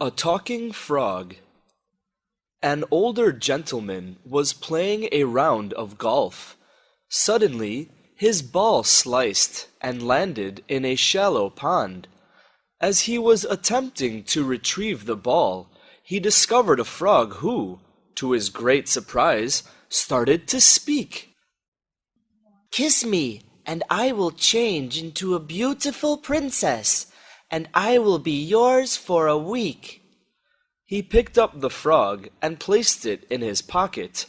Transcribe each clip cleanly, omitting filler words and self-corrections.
A Talking Frog. An older gentleman was playing a round of golf. Suddenly, his ball sliced and landed in a shallow pond. As he was attempting to retrieve the ball, he discovered a frog who, to his great surprise, started to speak. "Kiss me, and I will change into a beautiful princess, and I will be yours for a week." He picked up the frog and placed it in his pocket.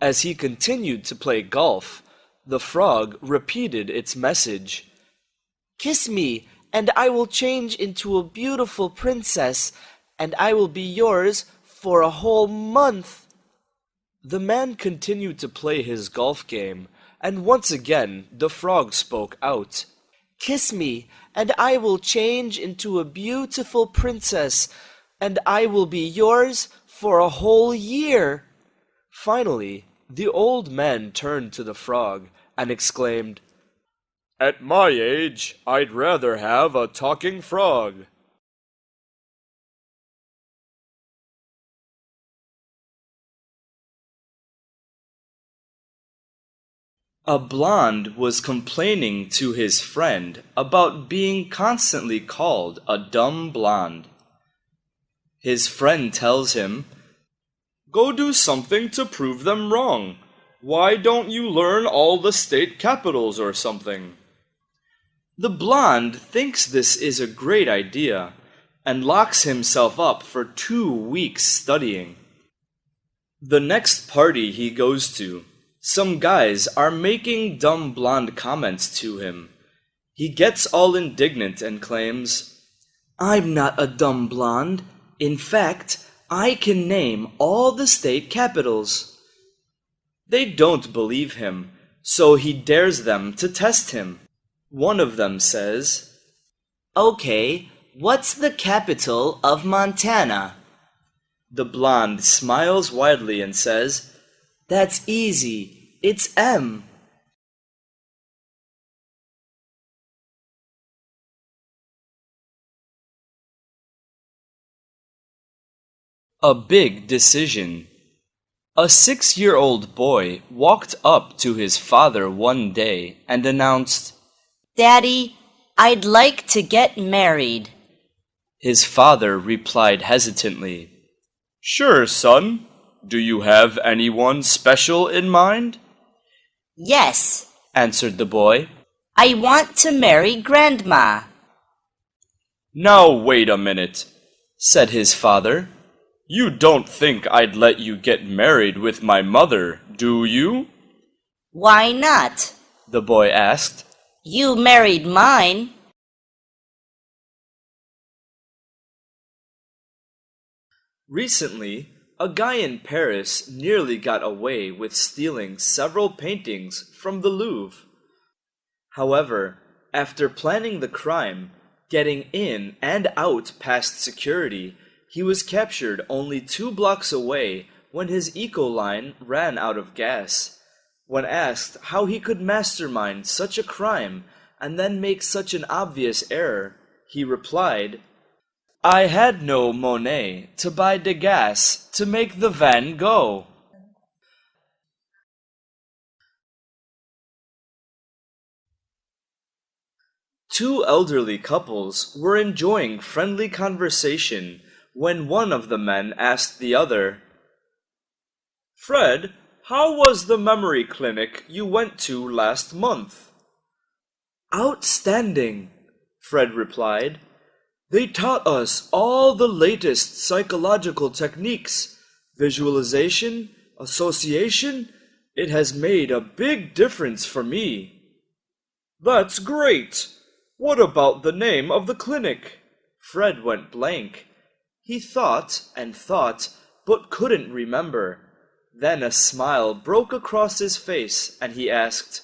As he continued to play golf, the frog repeated its message. "Kiss me, and I will change into a beautiful princess, and I will be yours for a whole month." The man continued to play his golf game, and once again the frog spoke out. "Kiss me, and I will change into a beautiful princess, and I will be yours for a whole year." Finally, the old man turned to the frog and exclaimed, "At my age, I'd rather have a talking frog." A blonde was complaining to his friend about being constantly called a dumb blonde. His friend tells him, "Go do something to prove them wrong. Why don't you learn all the state capitals or something?" The blonde thinks this is a great idea and locks himself up for 2 weeks studying. The next party he goes to, some guys are making dumb blonde comments to him. He gets all indignant and claims, "I'm not a dumb blonde. In fact, I can name all the state capitals." They don't believe him, so he dares them to test him. One of them says, "Okay, what's the capital of Montana?" The blonde smiles widely and says, "That's easy. It's M." A big decision. A 6-year-old boy walked up to his father one day and announced, "Daddy, I'd like to get married." His father replied hesitantly, "Sure, son. Do you have anyone special in mind?" "Yes," answered the boy. "I want to marry Grandma." "Now wait a minute," said his father. "You don't think I'd let you get married with my mother, do you?" "Why not?" the boy asked. "You married mine." Recently, a guy in Paris nearly got away with stealing several paintings from the Louvre. However, after planning the crime, getting in and out past security, he was captured only 2 blocks away when his eco-line ran out of gas. When asked how he could mastermind such a crime and then make such an obvious error, he replied, "I had no money to buy the gas to make the van go." Two elderly couples were enjoying friendly conversation when one of the men asked the other, "Fred, how was the memory clinic you went to last month?" "Outstanding," Fred replied. "They taught us all the latest psychological techniques, visualization, association. It has made a big difference for me." "That's great. What about the name of the clinic?" Fred went blank. He thought and thought, but couldn't remember. Then a smile broke across his face, and he asked,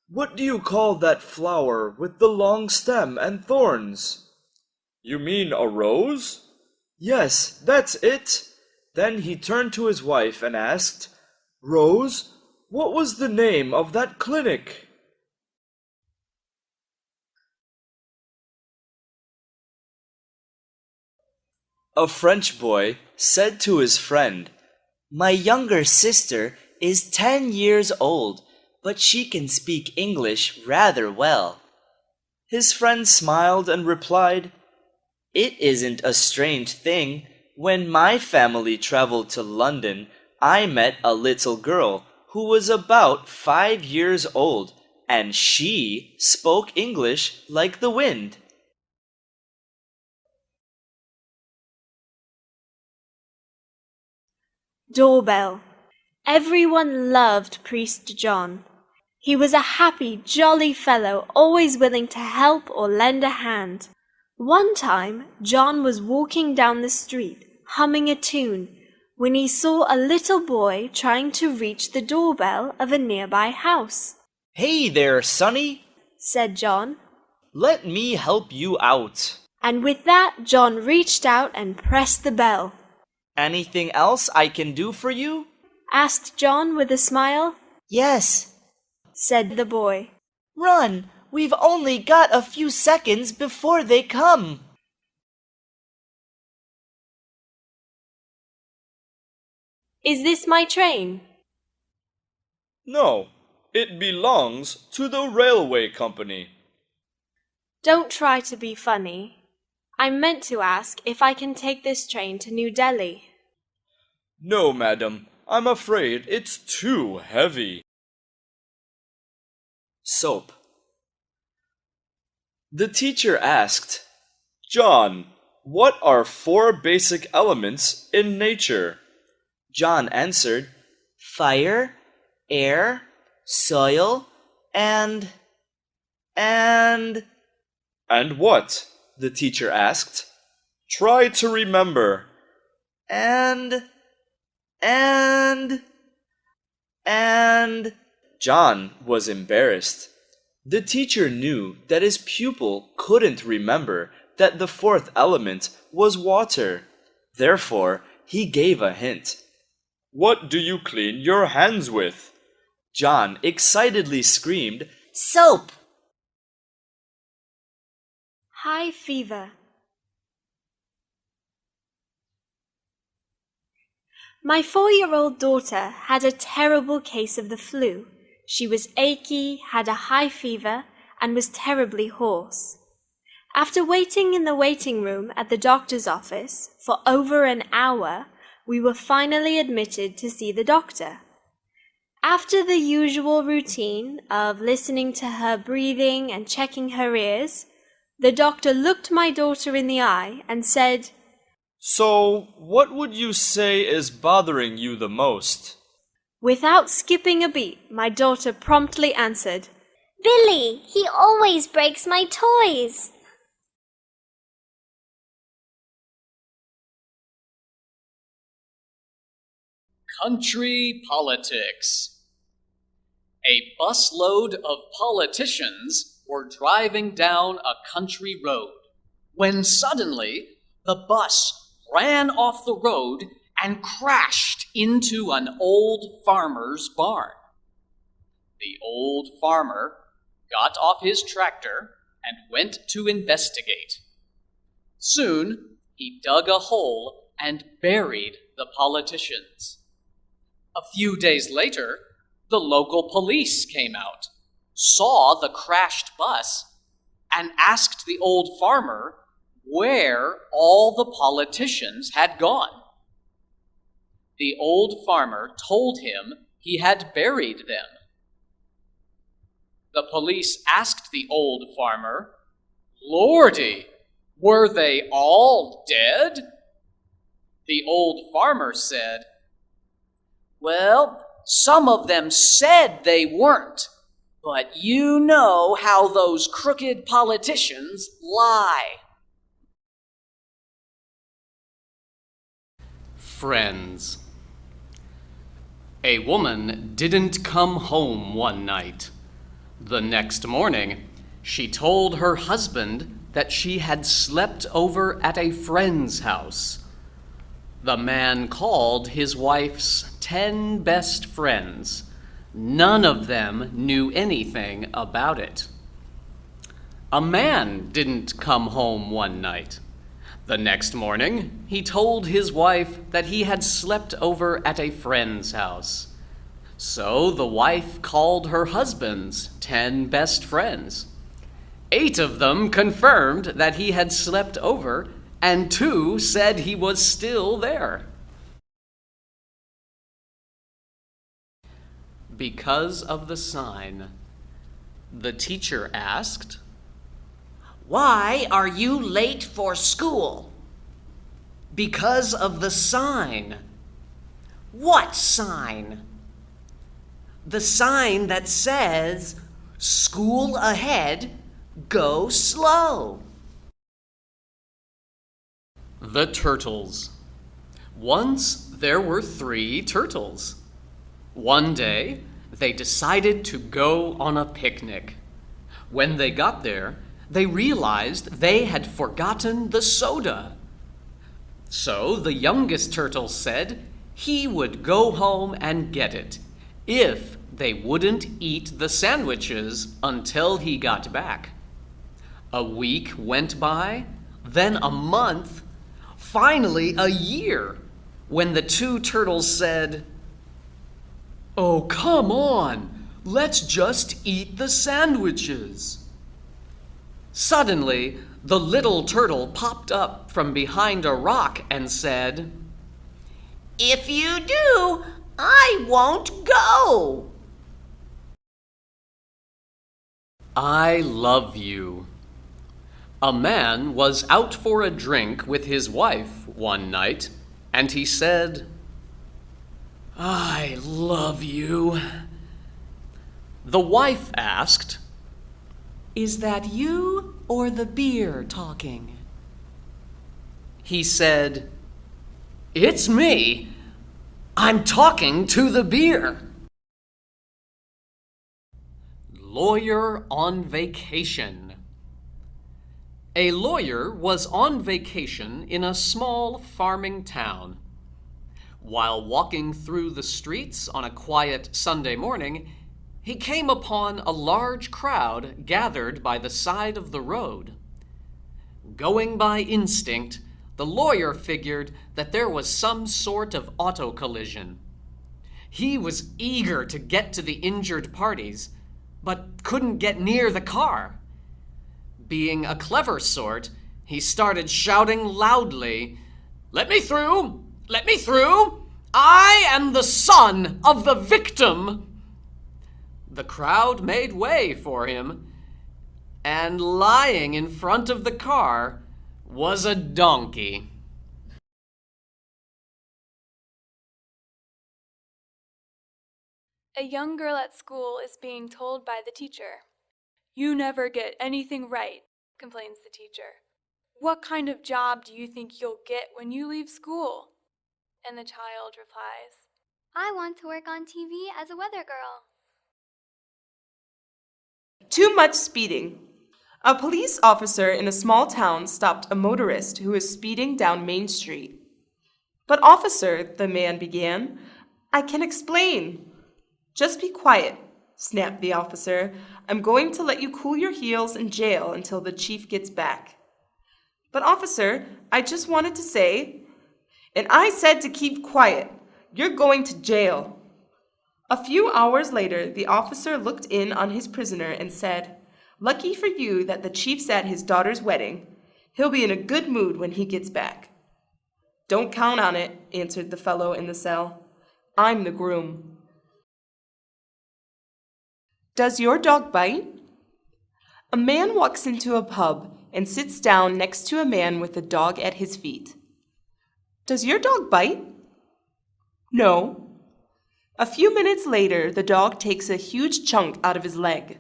"What do you call that flower with the long stem and thorns?" "You mean a rose?" "Yes, that's it." Then he turned to his wife and asked, "Rose, what was the name of that clinic?" A French boy said to his friend, My younger sister is 10 years old, but she can speak English rather well. His friend smiled and replied, It isn't a strange thing. When my family traveled to London, I met a little girl who was about 5 years old, and she spoke English like the wind. Doorbell. Everyone loved Priest John. He was a happy, jolly fellow, always willing to help or lend a hand. One time, John was walking down the street, humming a tune, when he saw a little boy trying to reach the doorbell of a nearby house. Hey there, Sonny, said John. Let me help you out. And with that, John reached out and pressed the bell. Anything else I can do for you? Asked John with a smile. Yes, said the boy. Run! We've only got a few seconds before they come. Is this my train? No, it belongs to the railway company. Don't try to be funny. I meant to ask if I can take this train to New Delhi. No, madam, I'm afraid it's too heavy. Soap. The teacher asked, John, what are 4 basic elements in nature? John answered, Fire, air, soil, and... And what? The teacher asked. Try to remember. And... John was embarrassed. The teacher knew that his pupil couldn't remember that the 4th element was water. Therefore, he gave a hint. What do you clean your hands with? John excitedly screamed, Soap! High fever. My 4-year-old daughter had a terrible case of the flu. She was achy, had a high fever, and was terribly hoarse. After waiting in the waiting room at the doctor's office for over an hour, we were finally admitted to see the doctor. After the usual routine of listening to her breathing and checking her ears, the doctor looked my daughter in the eye and said, So, what would you say is bothering you the most? Without skipping a beat, my daughter promptly answered, Billy, he always breaks my toys. Country politics. A busload of politicians were driving down a country road when suddenly the bus ran off the road and crashed into an old farmer's barn. The old farmer got off his tractor and went to investigate. Soon he dug a hole and buried the politicians. A few days later, the local police came out, saw the crashed bus, and asked the old farmer where all the politicians had gone. The old farmer told him he had buried them. The police asked the old farmer, Lordy, were they all dead? The old farmer said, Well, some of them said they weren't, but you know how those crooked politicians lie. Friends. A woman didn't come home one night. The next morning, she told her husband that she had slept over at a friend's house. The man called his wife's 10 best friends. None of them knew anything about it. A man didn't come home one night. The next morning, he told his wife that he had slept over at a friend's house. So the wife called her husband's 10 best friends. 8 of them confirmed that he had slept over, and 2 said he was still there. Because of the sign, the teacher asked, "Why are you late for school?" "Because of the sign." "What sign?" "The sign that says, 'School ahead, go slow.'" The turtles. Once there were 3 turtles. One day, they decided to go on a picnic. When they got there, they realized they had forgotten the soda. So the youngest turtle said he would go home and get it if they wouldn't eat the sandwiches until he got back. A week went by, then a month, finally a year, when the 2 turtles said, "Oh, come on, let's just eat the sandwiches." Suddenly, the little turtle popped up from behind a rock and said, "If you do, I won't go." I love you. A man was out for a drink with his wife one night, and he said, "I love you." The wife asked, "Is that you or the beer talking?" He said, "It's me. I'm talking to the beer." Lawyer on vacation. A lawyer was on vacation in a small farming town. While walking through the streets on a quiet Sunday morning, he came upon a large crowd gathered by the side of the road. Going by instinct, the lawyer figured that there was some sort of auto collision. He was eager to get to the injured parties, but couldn't get near the car. Being a clever sort, he started shouting loudly, "Let me through! Let me through! I am the son of the victim!" The crowd made way for him, and lying in front of the car was a donkey. A young girl at school is being told by the teacher, "You never get anything right," complains the teacher. "What kind of job do you think you'll get when you leave school?" And the child replies, I want to work on TV as a weather girl. Too much speeding. A police officer in a small town stopped a motorist who was speeding down Main Street. "But officer," the man began, "I can explain." "Just be quiet," snapped the officer. "I'm going to let you cool your heels in jail until the chief gets back." "But officer, I just wanted to say—" "And I said to keep quiet. You're going to jail." A few hours later, the officer looked in on his prisoner and said, "Lucky for you that the chief's at his daughter's wedding. He'll be in a good mood when he gets back." "Don't count on it," answered the fellow in the cell. "I'm the groom." Does your dog bite? A man walks into a pub and sits down next to a man with a dog at his feet. Does your dog bite? No. A few minutes later, the dog takes a huge chunk out of his leg.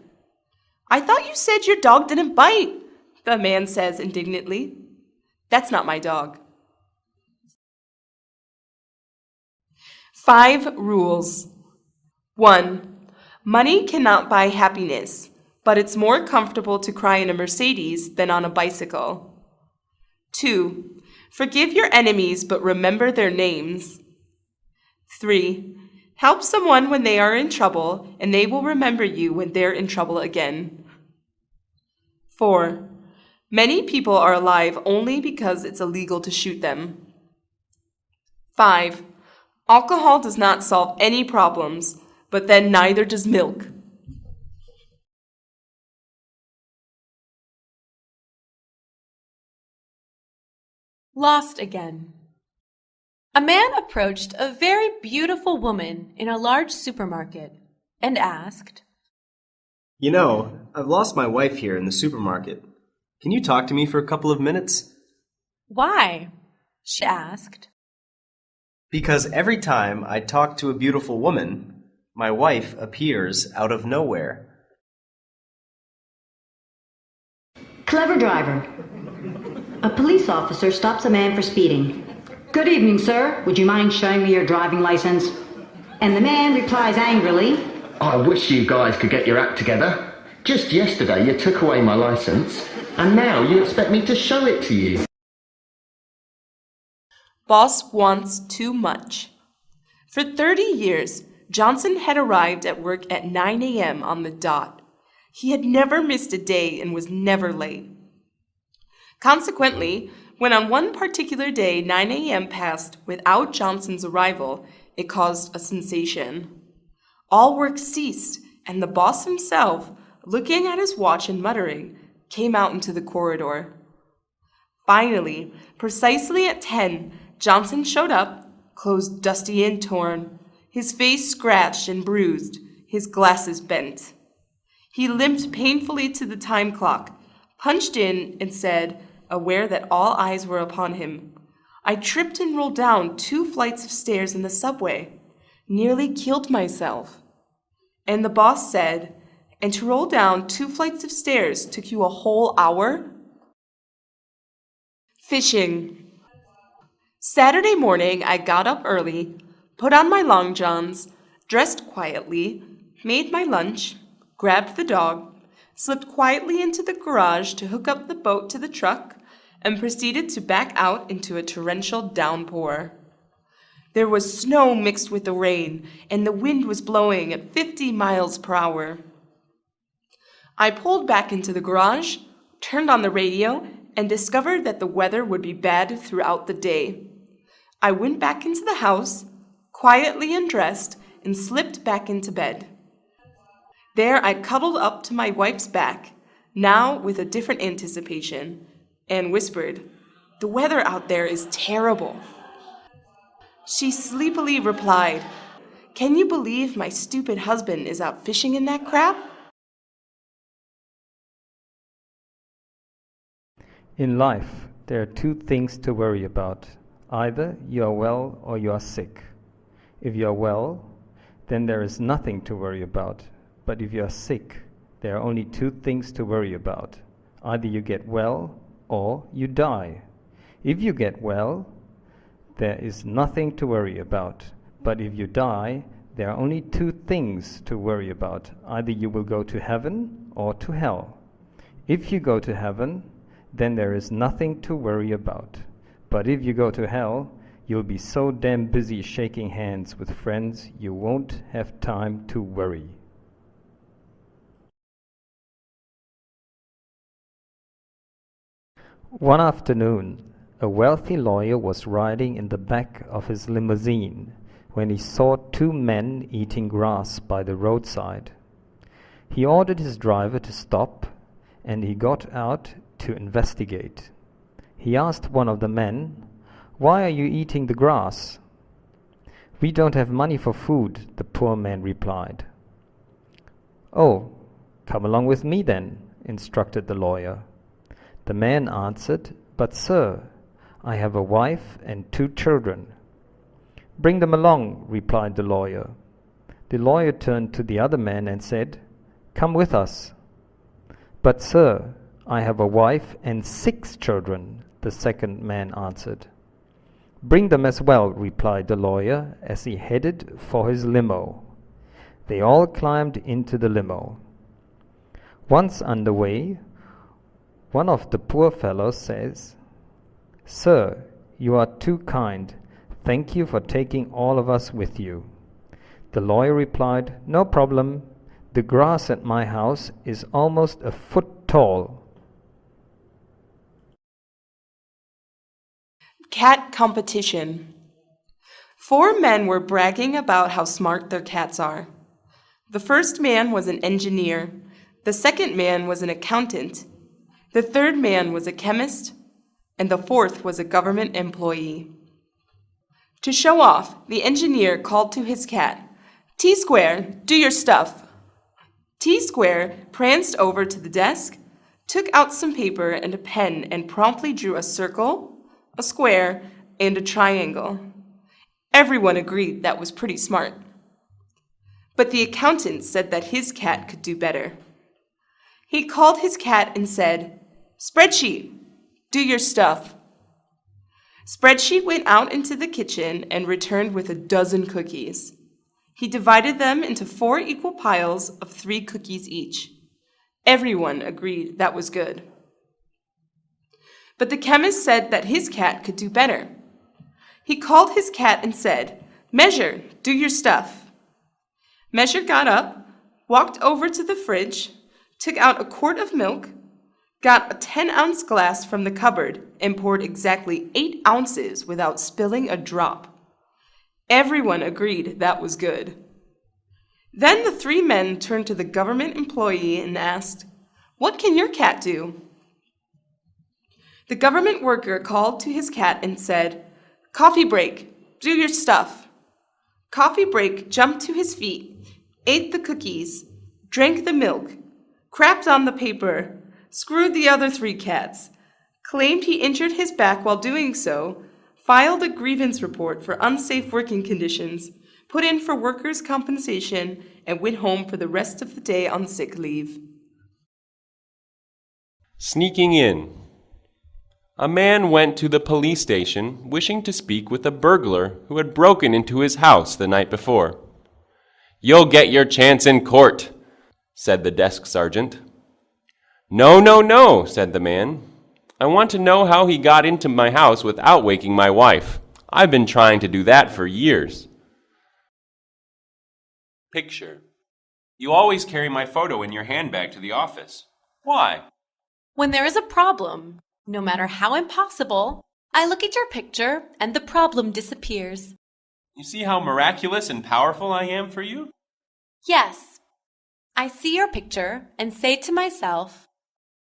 "I thought you said your dog didn't bite," the man says indignantly. "That's not my dog." 5 rules. 1. Money cannot buy happiness, but it's more comfortable to cry in a Mercedes than on a bicycle. 2. Forgive your enemies, but remember their names. 3. Help someone when they are in trouble, and they will remember you when they're in trouble again. 4. Many people are alive only because it's illegal to shoot them. 5. Alcohol does not solve any problems, but then neither does milk. Lost again. A man approached a very beautiful woman in a large supermarket and asked, You know, I've lost my wife here in the supermarket. Can you talk to me for a couple of minutes? Why? She asked. Because every time I talk to a beautiful woman, my wife appears out of nowhere. Clever driver. A police officer stops a man for speeding. Good evening, sir. Would you mind showing me your driving license? And the man replies angrily, I wish you guys could get your act together. Just yesterday you took away my license, and now you expect me to show it to you. Boss wants too much. For 30 years, Johnson had arrived at work at 9 a.m. on the dot. He had never missed a day and was never late. Consequently, when on one particular day 9 a.m. passed without Johnson's arrival, it caused a sensation. All work ceased, and the boss himself, looking at his watch and muttering, came out into the corridor. Finally, precisely at 10, Johnson showed up, clothes dusty and torn, his face scratched and bruised, his glasses bent. He limped painfully to the time clock, punched in, and said, aware that all eyes were upon him, I tripped and rolled down 2 flights of stairs in the subway. Nearly killed myself. And the boss said, and to roll down 2 flights of stairs took you a whole hour? Fishing. Saturday morning, I got up early, put on my long johns, dressed quietly, made my lunch, grabbed the dog, slipped quietly into the garage to hook up the boat to the truck, and proceeded to back out into a torrential downpour. There was snow mixed with the rain, and the wind was blowing at 50 miles per hour. I pulled back into the garage, turned on the radio, and discovered that the weather would be bad throughout the day. I went back into the house, quietly undressed, and slipped back into bed. There I cuddled up to my wife's back, now with a different anticipation, and whispered, The weather out there is terrible. She sleepily replied, Can you believe my stupid husband is out fishing in that crap? In life, there are 2 things to worry about. Either you are well or you are sick. If you are well, then there is nothing to worry about. But if you are sick, there are only 2 things to worry about. Either you get well or you die. If you get well, there is nothing to worry about. But if you die, there are only 2 things to worry about. Either you will go to heaven or to hell. If you go to heaven, then there is nothing to worry about. But if you go to hell, you'll be so damn busy shaking hands with friends, you won't have time to worry. One afternoon, a wealthy lawyer was riding in the back of his limousine when he saw 2 men eating grass by the roadside. He ordered his driver to stop, and he got out to investigate. He asked one of the men, Why are you eating the grass? We don't have money for food, the poor man replied. Oh, come along with me then, instructed the lawyer. The man answered, But sir, I have a wife and 2 children. Bring them along, replied the lawyer. The lawyer turned to the other man and said, Come with us. But sir, I have a wife and 6 children, the second man answered. Bring them as well, replied the lawyer as he headed for his limo. They all climbed into the limo. Once underway, one of the poor fellows says, Sir, you are too kind. Thank you for taking all of us with you. The lawyer replied, No problem. The grass at my house is almost a foot tall. Cat competition. 4 men were bragging about how smart their cats are. The first man was an engineer. The second man was an accountant. The third man was a chemist. And the fourth was a government employee. To show off, the engineer called to his cat, "T-Square, do your stuff." T-Square pranced over to the desk, took out some paper and a pen and promptly drew a circle, a square, and a triangle. Everyone agreed that was pretty smart. But the accountant said that his cat could do better. He called his cat and said, "Spreadsheet, do your stuff." Spreadsheet went out into the kitchen and returned with a dozen cookies. He divided them into 4 equal piles of 3 cookies each. Everyone agreed that was good. But the chemist said that his cat could do better. He called his cat and said, "Measure, do your stuff." Measure got up, walked over to the fridge, took out a quart of milk, got a 10-ounce glass from the cupboard, and poured exactly 8 ounces without spilling a drop. Everyone agreed that was good. Then the 3 men turned to the government employee and asked, "What can your cat do?" The government worker called to his cat and said, "Coffee break, do your stuff." Coffee break jumped to his feet, ate the cookies, drank the milk, crapped on the paper, screwed the other 3 cats, claimed he injured his back while doing so, filed a grievance report for unsafe working conditions, put in for workers' compensation, and went home for the rest of the day on sick leave. Sneaking in. A man went to the police station wishing to speak with a burglar who had broken into his house the night before. "You'll get your chance in court," said the desk sergeant. "No, no, no," said the man. "I want to know how he got into my house without waking my wife. I've been trying to do that for years." Picture. You always carry my photo in your handbag to the office. Why? When there is a problem, no matter how impossible, I look at your picture and the problem disappears. You see how miraculous and powerful I am for you? Yes. I see your picture and say to myself,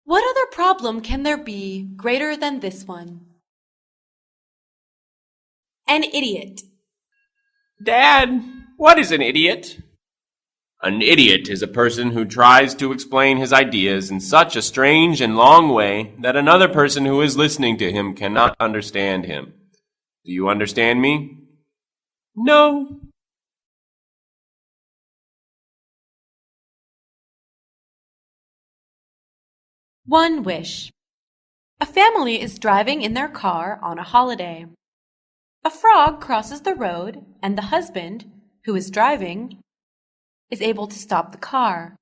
what other problem can there be greater than this one? An idiot. Dad, what is an idiot? An idiot is a person who tries to explain his ideas in such a strange and long way that another person who is listening to him cannot understand him. Do you understand me? No. One wish. A family is driving in their car on a holiday. A frog crosses the road, and the husband, who is driving, is able to stop the car.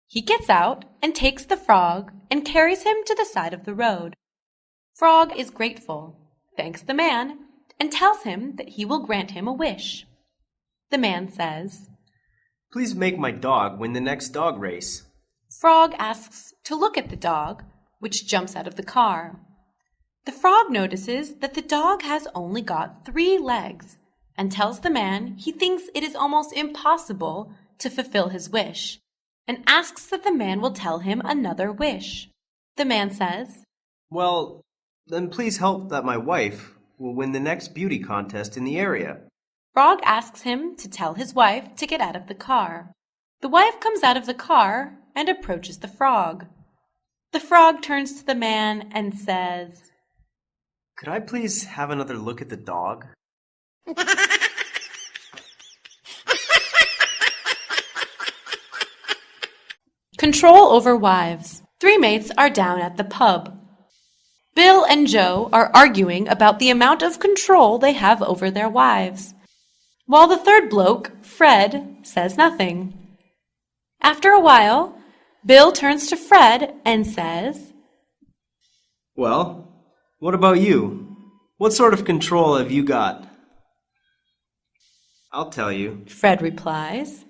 He gets out and takes the frog and carries him to the side of the road. Frog is grateful, thanks the man, and tells him that he will grant him a wish. The man says, "Please make my dog win the next dog race." Frog asks to look at the dog, which jumps out of the car. The frog notices that the dog has only got 3 legs and tells the man he thinks it is almost impossible to fulfill his wish, and asks that the man will tell him another wish. The man says, "Well, then please help that my wife will win the next beauty contest in the area." Frog asks him to tell his wife to get out of the car. The wife comes out of the car and approaches the frog. The frog turns to the man and says, "Could I please have another look at the dog?" Control over wives. 3 mates are down at the pub. Bill and Joe are arguing about the amount of control they have over their wives, while the third bloke, Fred, says nothing. After a while, Bill turns to Fred and says, "Well, what about you? What sort of control have you got?" "I'll tell you," Fred replies.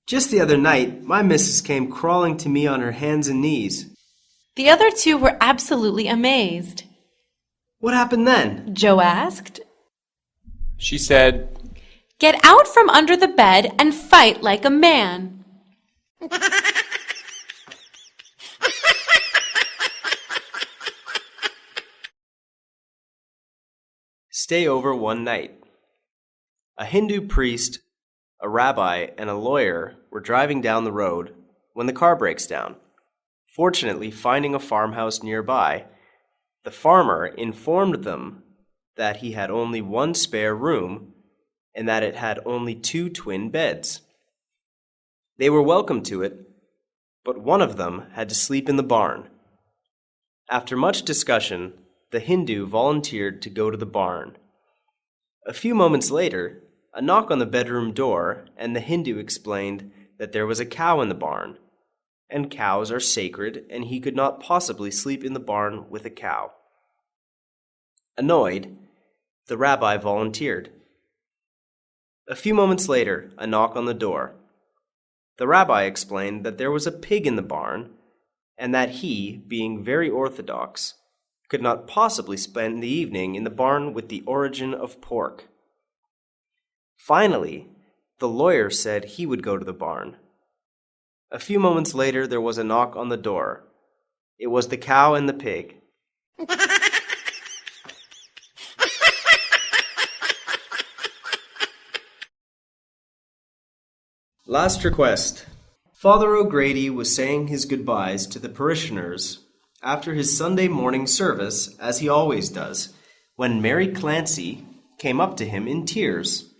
"Just the other night, my missus came crawling to me on her hands and knees." The other 2 were absolutely amazed. What happened then? Joe asked. She said, Get out from under the bed and fight like a man. Stay over one night. A Hindu priest, a rabbi, and a lawyer were driving down the road when the car breaks down. Fortunately, finding a farmhouse nearby, the farmer informed them that he had only one spare room and that it had only 2 twin beds. They were welcome to it, but one of them had to sleep in the barn. After much discussion, the Hindu volunteered to go to the barn. A few moments later, a knock on the bedroom door, and the Hindu explained that there was a cow in the barn, and cows are sacred, and he could not possibly sleep in the barn with a cow. Annoyed, the rabbi volunteered. A few moments later, a knock on the door. The rabbi explained that there was a pig in the barn, and that he, being very orthodox, could not possibly spend the evening in the barn with the origin of pork. Finally, the lawyer said he would go to the barn. A few moments later, there was a knock on the door. It was the cow and the pig. Last request. Father O'Grady was saying his goodbyes to the parishioners after his Sunday morning service, as he always does, when Mary Clancy came up to him in tears.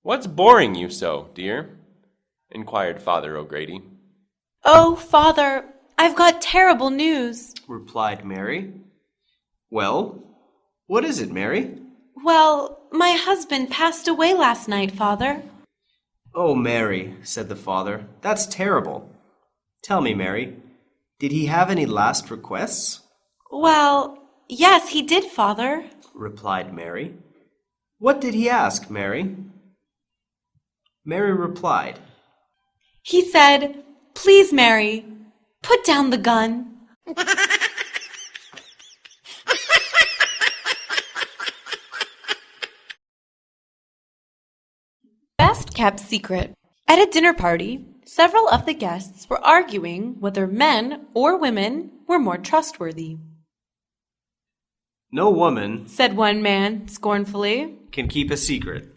"What's boring you so, dear?" inquired Father O'Grady. Oh, Father, I've got terrible news, replied Mary. Well, what is it, Mary? Well, my husband passed away last night, Father. Oh, Mary, said the father, that's terrible. Tell me, Mary, did he have any last requests? Well, yes, he did, Father, replied Mary. What did he ask, Mary? Mary replied, He said, Please, Mary, put down the gun. Best kept secret. At a dinner party, several of the guests were arguing whether men or women were more trustworthy. No woman, said one man scornfully, can keep a secret.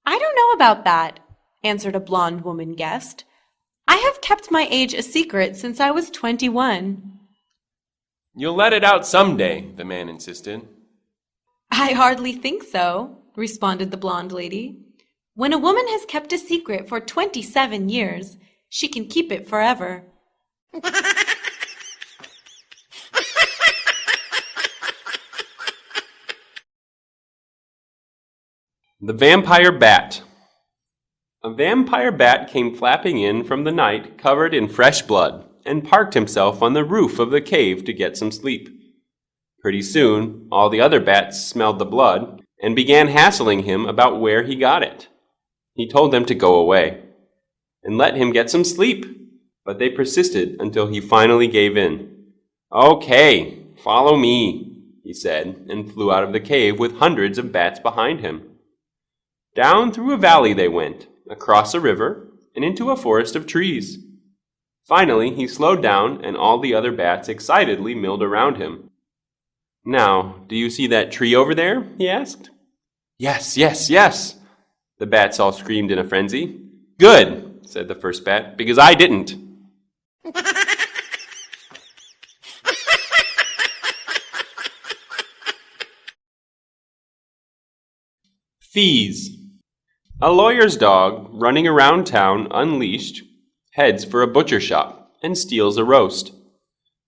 I don't know about that, answered a blonde woman guest. I have kept my age a secret since I was 21. You'll let it out someday, the man insisted. I hardly think so, responded the blonde lady. When a woman has kept a secret for 27 years, she can keep it forever. The Vampire Bat. A vampire bat came flapping in from the night covered in fresh blood and parked himself on the roof of the cave to get some sleep. Pretty soon, all the other bats smelled the blood and began hassling him about where he got it. He told them to go away and let him get some sleep, but they persisted until he finally gave in. Okay, follow me, he said, and flew out of the cave with hundreds of bats behind him. Down through a valley they went, across a river, and into a forest of trees. Finally, he slowed down, and all the other bats excitedly milled around him. Now, do you see that tree over there? He asked. Yes, yes, yes, the bats all screamed in a frenzy. Good, said the first bat, because I didn't. Fees. A lawyer's dog, running around town unleashed, heads for a butcher shop and steals a roast.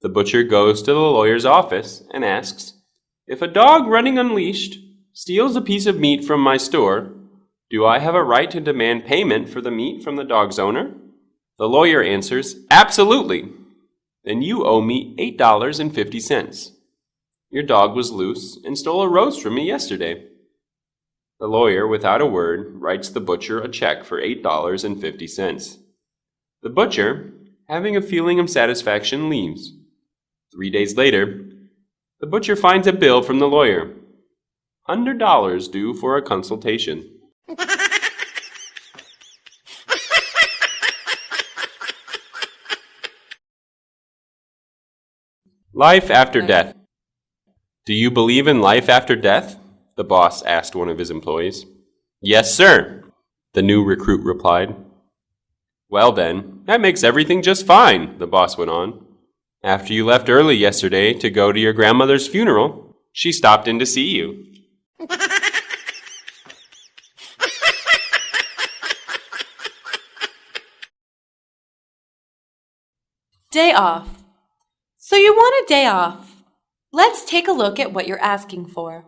The butcher goes to the lawyer's office and asks, If a dog running unleashed steals a piece of meat from my store, do I have a right to demand payment for the meat from the dog's owner? The lawyer answers, Absolutely. Then you owe me $8.50. Your dog was loose and stole a roast from me yesterday. The lawyer, without a word, writes the butcher a check for $8.50. The butcher, having a feeling of satisfaction, leaves. 3 days later, the The butcher finds a bill from the lawyer. $100 due for a consultation. Life after death. Do you believe in life after death? The boss asked one of his employees. Yes, sir, the new recruit replied. Well then, that makes everything just fine, the boss went on. After you left early yesterday to go to your grandmother's funeral, she stopped in to see you. Day off. So you want a day off. Let's take a look at what you're asking for.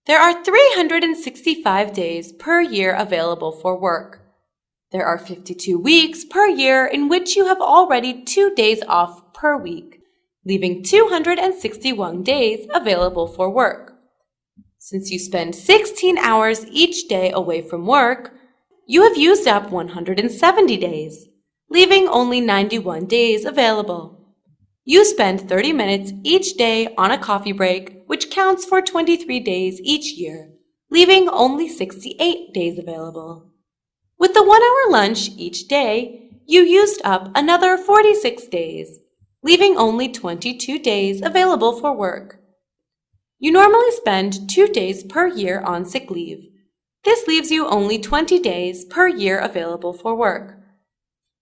There are 365 days per year available for work. There are 52 weeks per year in which you have already 2 days off per week, leaving 261 days available for work. Since you spend 16 hours each day away from work, you have used up 170 days, leaving only 91 days available. You spend 30 minutes each day on a coffee break, which counts for 23 days each year, leaving only 68 days available. With the 1 hour lunch each day, you used up another 46 days, leaving only 22 days available for work. You normally spend 2 days per year on sick leave. This leaves you only 20 days per year available for work.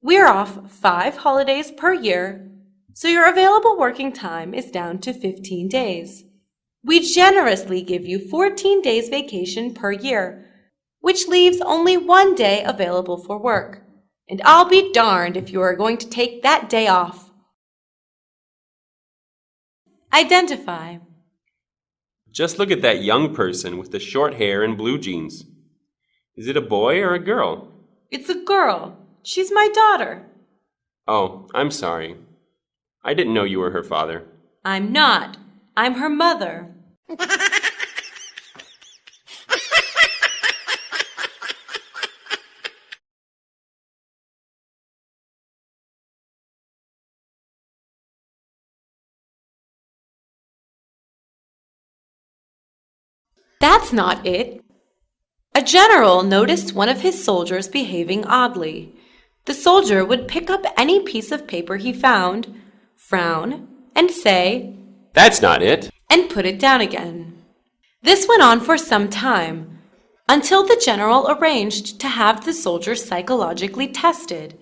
We're off 5 holidays per year, so your available working time is down to 15 days. We generously give you 14 days vacation per year, which leaves only 1 day available for work. And I'll be darned if you are going to take that day off. Identify. Just look at that young person with the short hair and blue jeans. Is it a boy or a girl? It's a girl. She's my daughter. Oh, I'm sorry. I didn't know you were her father. I'm not. I'm her mother. That's not it. A general noticed one of his soldiers behaving oddly. The soldier would pick up any piece of paper he found, frown, and say, That's not it, and put it down again. This went on for some time, until the general arranged to have the soldier psychologically tested.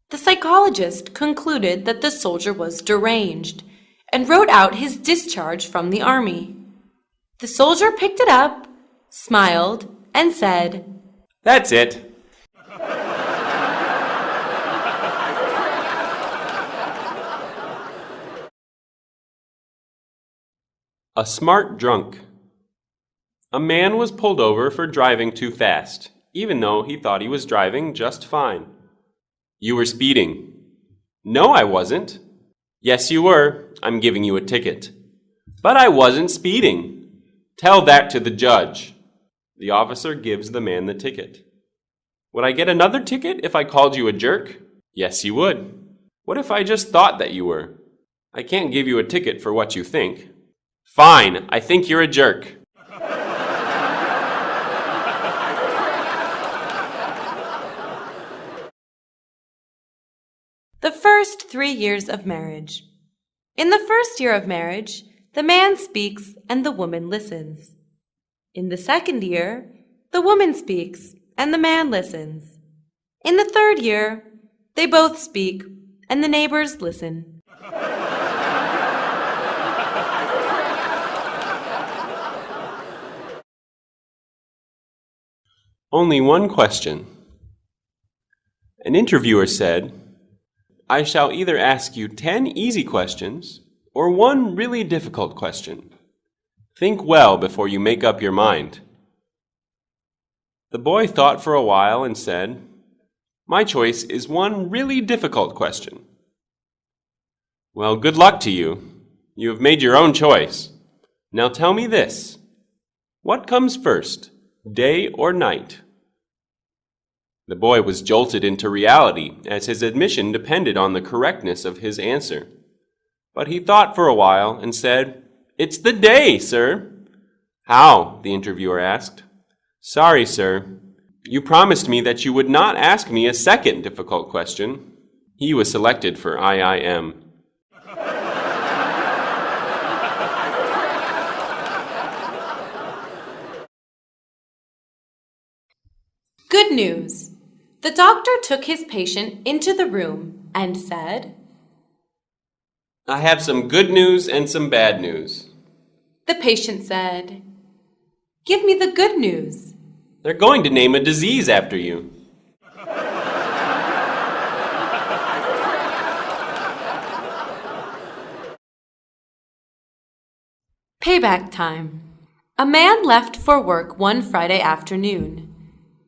The psychologist concluded that the soldier was deranged and wrote out his discharge from the army. The soldier picked it up, smiled, and said, That's it. A smart drunk. A man was pulled over for driving too fast, even though he thought he was driving just fine. You were speeding. No, I wasn't. Yes, you were. I'm giving you a ticket. But I wasn't speeding. Tell that to the judge. The officer gives the man the ticket. Would I get another ticket if I called you a jerk? Yes, you would. What if I just thought that you were? I can't give you a ticket for what you think. Fine, I think you're a jerk. The first 3 years of marriage. In the first year of marriage, the man speaks and the woman listens. In the second year, the woman speaks and the man listens. In the third year, they both speak and the neighbors listen. Only one question. An interviewer said, I shall either ask you 10 easy questions or one really difficult question. Think well before you make up your mind. The boy thought for a while and said, My choice is one really difficult question. Well, good luck to you. You have made your own choice. Now tell me this. What comes first, day or night? The boy was jolted into reality, as his admission depended on the correctness of his answer. But he thought for a while and said, It's the day, sir. How? The interviewer asked. Sorry, sir. You promised me that you would not ask me a second difficult question. He was selected for IIM. Good news. The doctor took his patient into the room and said, I have some good news and some bad news. The patient said, Give me the good news. They're going to name a disease after you. Payback time. A man left for work one Friday afternoon.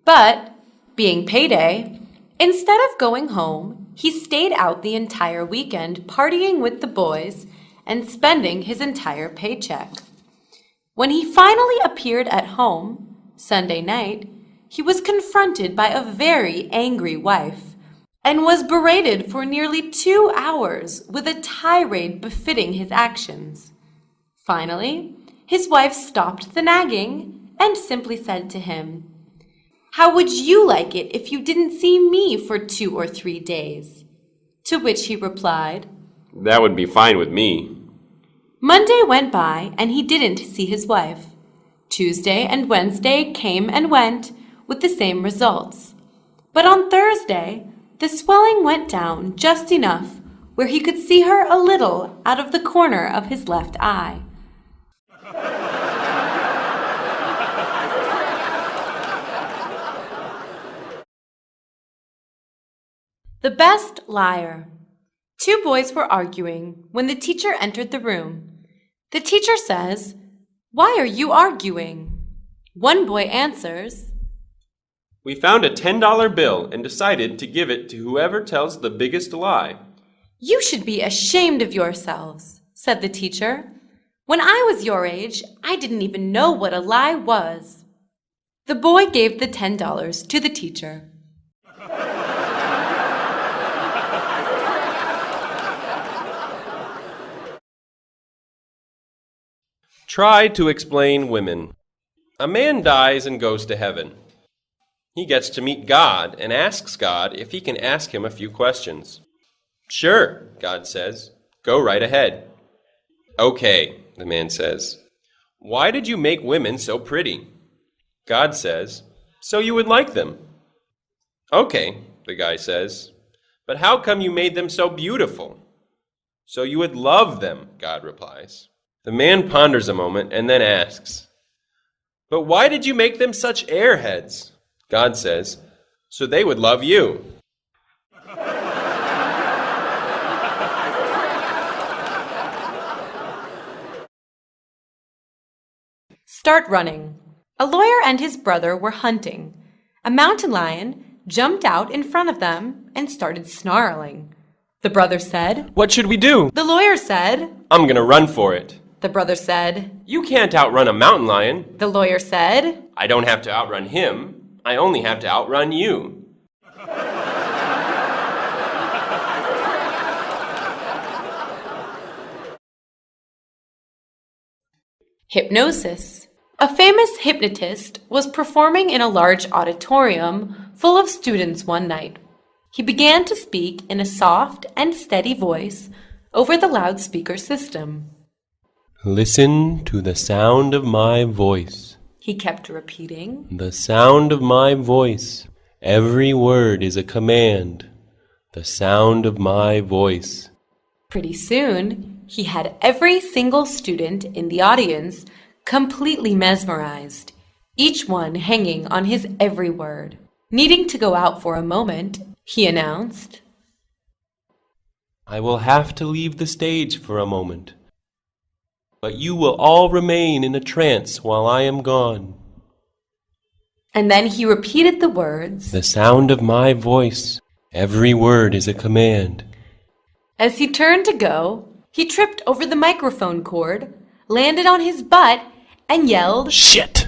But, being payday, instead of going home, he stayed out the entire weekend partying with the boys and spending his entire paycheck. When he finally appeared at home, Sunday night, he was confronted by a very angry wife and was berated for nearly 2 hours with a tirade befitting his actions. Finally, his wife stopped the nagging and simply said to him, How would you like it if you didn't see me for 2 or 3 days? To which he replied, That would be fine with me. Monday went by and he didn't see his wife. Tuesday and Wednesday came and went with the same results. But on Thursday, the swelling went down just enough where he could see her a little out of the corner of his left eye. The best liar. 2 boys were arguing when the teacher entered the room. The teacher says, Why are you arguing? One boy answers, We found a $10 bill and decided to give it to whoever tells the biggest lie. You should be ashamed of yourselves, said the teacher. When I was your age, I didn't even know what a lie was. The boy gave the $10 to the teacher. Try to explain women. A man dies and goes to heaven. He gets to meet God and asks God if he can ask him a few questions. Sure, God says. Go right ahead. Okay, the man says. Why did you make women so pretty? God says, so you would like them. Okay, the guy says. But how come you made them so beautiful? So you would love them, God replies. The man ponders a moment and then asks, But why did you make them such airheads? God says, So they would love you. Start running. A lawyer and his brother were hunting. A mountain lion jumped out in front of them and started snarling. The brother said, What should we do? The lawyer said, I'm going to run for it. The brother said, You can't outrun a mountain lion. The lawyer said, I don't have to outrun him. I only have to outrun you. Hypnosis. A famous hypnotist was performing in a large auditorium full of students one night. He began to speak in a soft and steady voice over the loudspeaker system. Listen to the sound of my voice. He kept repeating. The sound of my voice. Every word is a command. The sound of my voice. Pretty soon, he had every single student in the audience completely mesmerized, each one hanging on his every word. Needing to go out for a moment, he announced, I will have to leave the stage for a moment. But you will all remain in a trance while I am gone. And then he repeated the words, The sound of my voice. Every word is a command. As he turned to go, he tripped over the microphone cord, landed on his butt, and yelled, Shit!